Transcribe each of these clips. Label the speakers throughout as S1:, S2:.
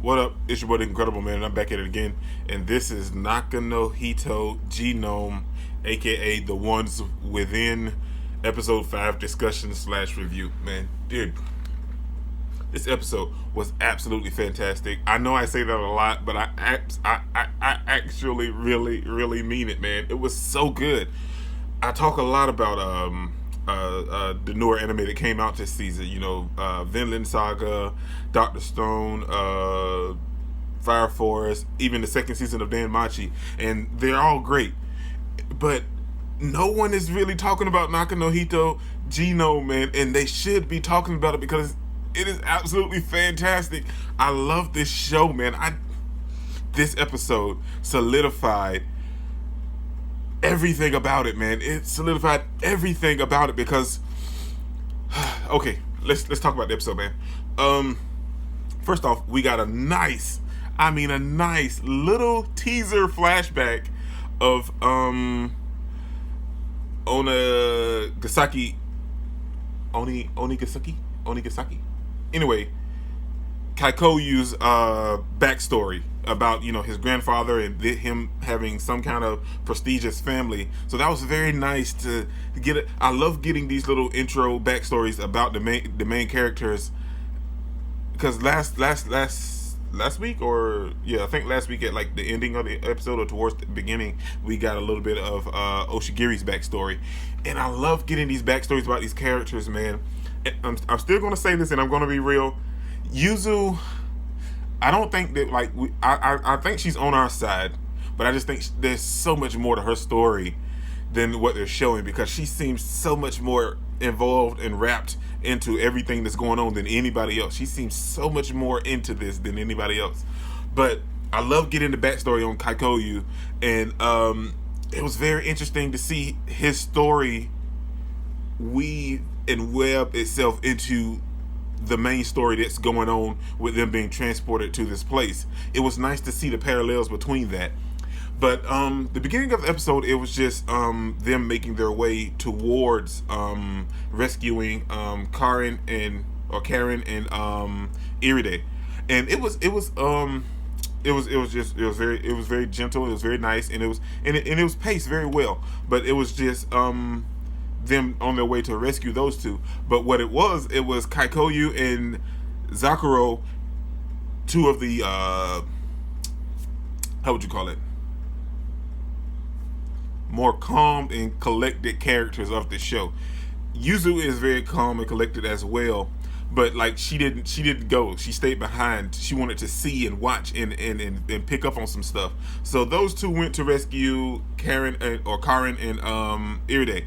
S1: What up? It's your boy, the Incredible Man, and I'm back at it again. And this is NakanoHitoGenome, aka the ones within episode 5 discussion slash review. Man, dude, this episode was absolutely fantastic. I know I say that a lot, but I actually really mean it, man. It was so good. I talk a lot about the newer anime that came out this season. You know, Vinland Saga, Doctor Stone, Fire Forest, even the second season of Dan Machi, and they're all great. But no one is really talking about NakanoHito Genome, man, and they should be talking about it because it is absolutely fantastic. I love this show, man. This episode solidified everything about it, man. It solidified everything about it because okay, let's talk about the episode, man. First off, we got a nice little teaser flashback of Onigasaki. Anyway, Kaikoyu's backstory about, you know, his grandfather and him having some kind of prestigious family. So that was very nice to get it. I love getting these little intro backstories about the main characters, because last week, or yeah, I think last week at like the ending of the episode or towards the beginning, we got a little bit of Oshigiri's backstory, and I love getting these backstories about these characters, man. I'm still going to say this, and I'm going to be real. Yuzu, I don't think that, like, I think she's on our side, but I just think there's so much more to her story than what they're showing, because she seems so much more involved and wrapped into everything that's going on than anybody else. She seems so much more into this than anybody else. But I love getting the backstory on Kaikoyu, and it was very interesting to see his story weave and web itself into the main story that's going on with them being transported to this place. It was nice to see the parallels between that. But the beginning of the episode, it was just them making their way towards rescuing Karen and Iride, and it was very gentle. It was very nice, and it was paced very well. But it was just them on their way to rescue those two. But what it was Kaikoyu and Zakuro, two of the how would you call it, more calm and collected characters of the show. Yuzu is very calm and collected as well, but like she didn't go. She stayed behind. She wanted to see and watch and pick up on some stuff. So those two went to rescue Karen and Iride.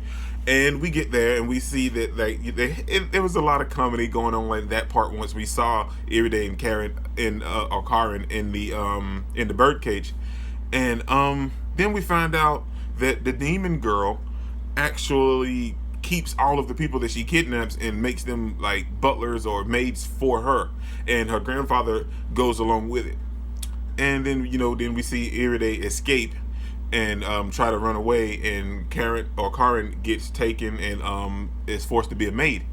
S1: And we get there and we see that there was a lot of comedy going on in that part once we saw Iride and Karen in the birdcage, and then we find out that the demon girl actually keeps all of the people that she kidnaps and makes them like butlers or maids for her, and her grandfather goes along with it. And then we see Iride escape and try to run away, and Karen gets taken and is forced to be a maid.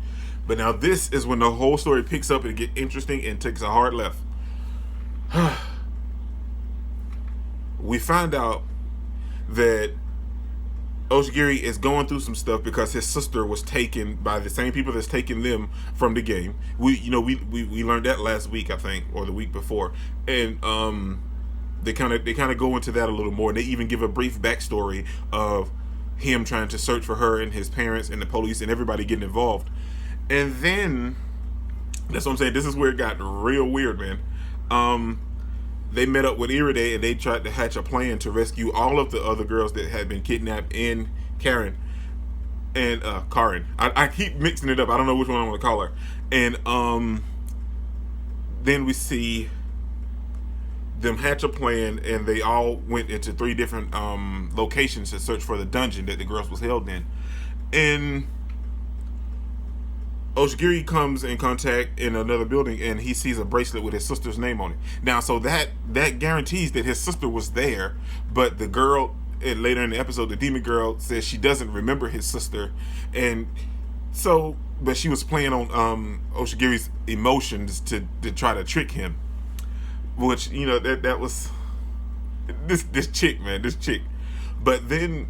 S1: But now this is when the whole story picks up and get interesting and takes a hard left. We find out that Oshigiri is going through some stuff because his sister was taken by the same people that's taken them from the game. We learned that last week, I think, or the week before, and They kind of go into that a little more, and they even give a brief backstory of him trying to search for her and his parents and the police and everybody getting involved. And then that's what I'm saying. This is where it got real weird, man. They met up with Iride and they tried to hatch a plan to rescue all of the other girls that had been kidnapped in Karen. I keep mixing it up. I don't know which one I want to call her. And then we see them hatch a plan, and they all went into 3 different locations to search for the dungeon that the girls was held in. And Oshigiri comes in contact in another building, and he sees a bracelet with his sister's name on it. Now, so that guarantees that his sister was there, but the girl, and later in the episode, the demon girl says she doesn't remember his sister, and so, but she was playing on Oshigiri's emotions to try to trick him. which that was this chick, man, this chick. But then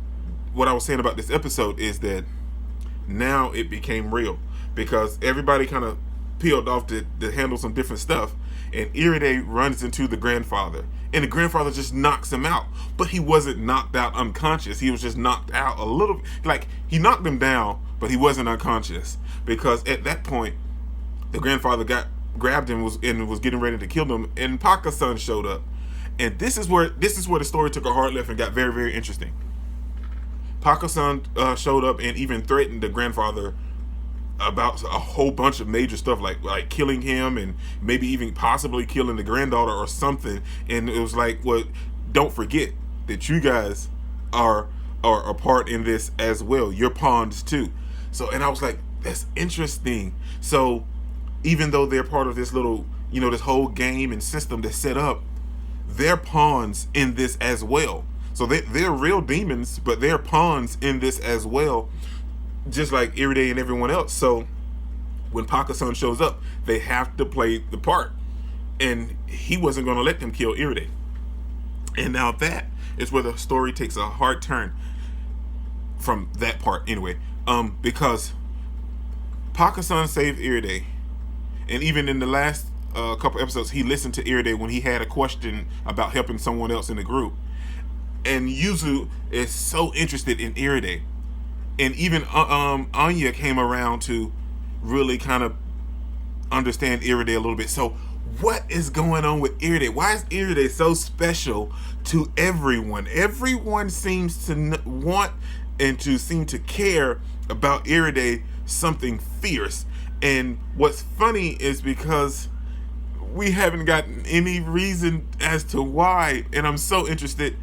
S1: what I was saying about this episode is that now it became real because everybody kind of peeled off to handle some different stuff, and Iride runs into the grandfather, and the grandfather just knocks him out. But he wasn't knocked out unconscious. He was just knocked out a little, like he knocked him down, but he wasn't unconscious because at that point the grandfather grabbed him and was getting ready to kill him, and Paka-san showed up. And this is where the story took a hard left and got very, very interesting. Paka-san showed up and even threatened the grandfather about a whole bunch of major stuff, like killing him and maybe even possibly killing the granddaughter or something. And it was like, well, don't forget that you guys are a part in this as well. You're pawns too. So, and I was like, that's interesting. So even though they're part of this little, this whole game and system that's set up, they're pawns in this as well. So they're real demons, but they're pawns in this as well, just like Iride and everyone else. So when Paka-san shows up, they have to play the part, and he wasn't going to let them kill Iride. And now that is where the story takes a hard turn from that part anyway, because Paka-san saved Iride, and even in the last couple episodes, he listened to Iride when he had a question about helping someone else in the group. And Yuzu is so interested in Iride, and even Anya came around to really kind of understand Iride a little bit. So what is going on with Iride? Why is Iride so special to everyone? Everyone seems to want and to seem to care about Iride something fierce. And what's funny is because we haven't gotten any reason as to why, and I'm so interested.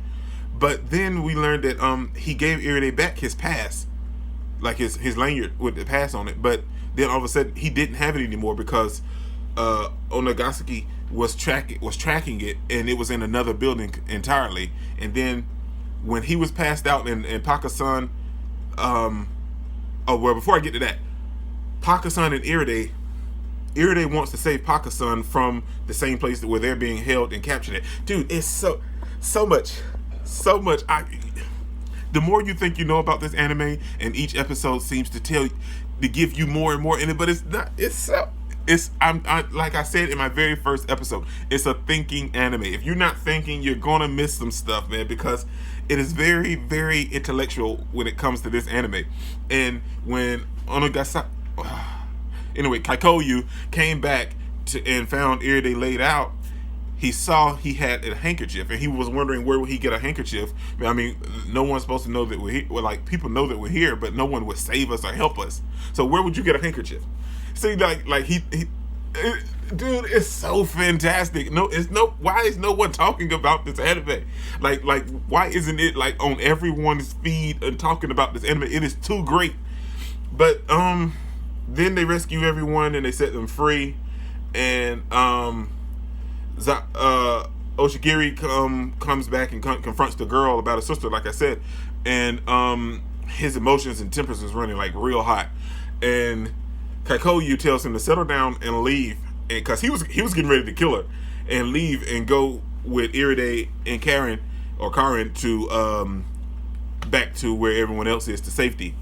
S1: But then we learned that he gave Iride back his pass, like his lanyard with the pass on it. But then all of a sudden he didn't have it anymore because Onagasaki was tracking it, and it was in another building entirely. And then when he was passed out, and Paka-san, before I get to that, Paka-san and Iride wants to save Paka-san from the same place where they're being held and captured it. Dude, it's so much. The more you think you know about this anime, and each episode seems to give you more and more in it, but it's not. I'm like I said in my very first episode, it's a thinking anime. If you're not thinking, you're gonna miss some stuff, man, because it is very, very intellectual when it comes to this anime. And when Kaikou came back and found Iride laid out, he saw he had a handkerchief, and he was wondering where would he get a handkerchief. I mean, no one's supposed to know that we're here. Well, like, people know that we're here, but no one would save us or help us. So where would you get a handkerchief? See, like he dude, it's so fantastic. Why is no one talking about this anime? Like why isn't it like on everyone's feed and talking about this anime? It is too great. But then they rescue everyone and they set them free, and Oshigiri comes back and confronts the girl about her sister, like I said, and his emotions and tempers is running like real hot, and Kaikou tells him to settle down and leave, and because he was getting ready to kill her, and leave and go with Iride and Karen to back to where everyone else is, to safety.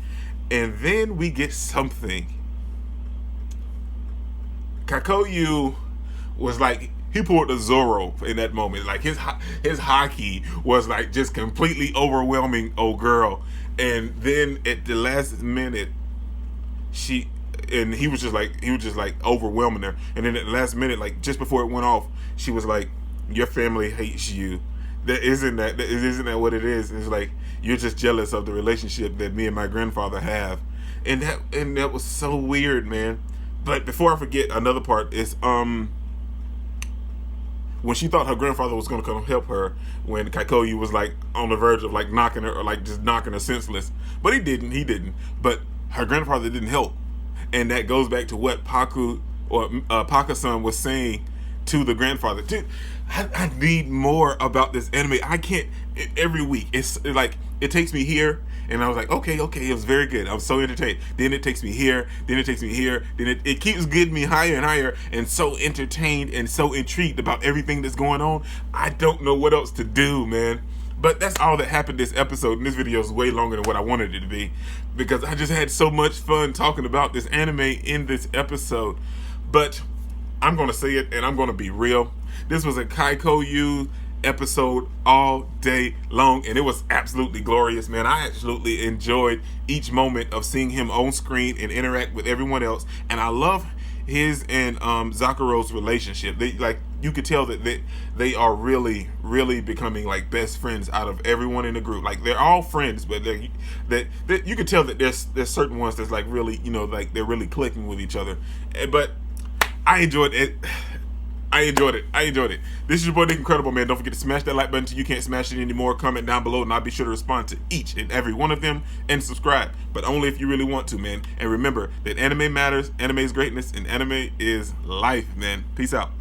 S1: And then we get something. Kaikou was like, he pulled the Zoro in that moment. Like his haki was like just completely overwhelming old girl. And then at the last minute, he was just like overwhelming her. And then at the last minute, like just before it went off, she was like, "Your family hates you." Isn't that what it is? It's like, you're just jealous of the relationship that me and my grandfather have. And that was so weird, man. But before I forget, another part is when she thought her grandfather was going to come help her, when Kaikou was like on the verge of like knocking her, or like just knocking her senseless, but he didn't. But her grandfather didn't help, and that goes back to what Paka-san was saying to the grandfather. Dude, I need more about this anime. I can't, every week it's like it takes me here and I was like, okay, it was very good. I was so entertained. Then it takes me here, then it takes me here, then it keeps getting me higher and higher, and so entertained and so intrigued about everything that's going on. I don't know what else to do, man. But that's all that happened this episode, and this video is way longer than what I wanted it to be, because I just had so much fun talking about this anime in this episode. But I'm going to say it, and I'm going to be real. This was a Kaikou episode all day long, and it was absolutely glorious, man. I absolutely enjoyed each moment of seeing him on screen and interact with everyone else, and I love his and Zakuro's relationship. They, like, you could tell that they are really becoming like best friends out of everyone in the group. Like, they're all friends, but that you could tell that there's certain ones that's like really, you know, like they're really clicking with each other. But I enjoyed it. I enjoyed it. This is your boy Nick Incredible, man. Don't forget to smash that like button till you can't smash it anymore. Comment down below, and I'll be sure to respond to each and every one of them, and subscribe. But only if you really want to, man. And remember that anime matters, anime is greatness, and anime is life, man. Peace out.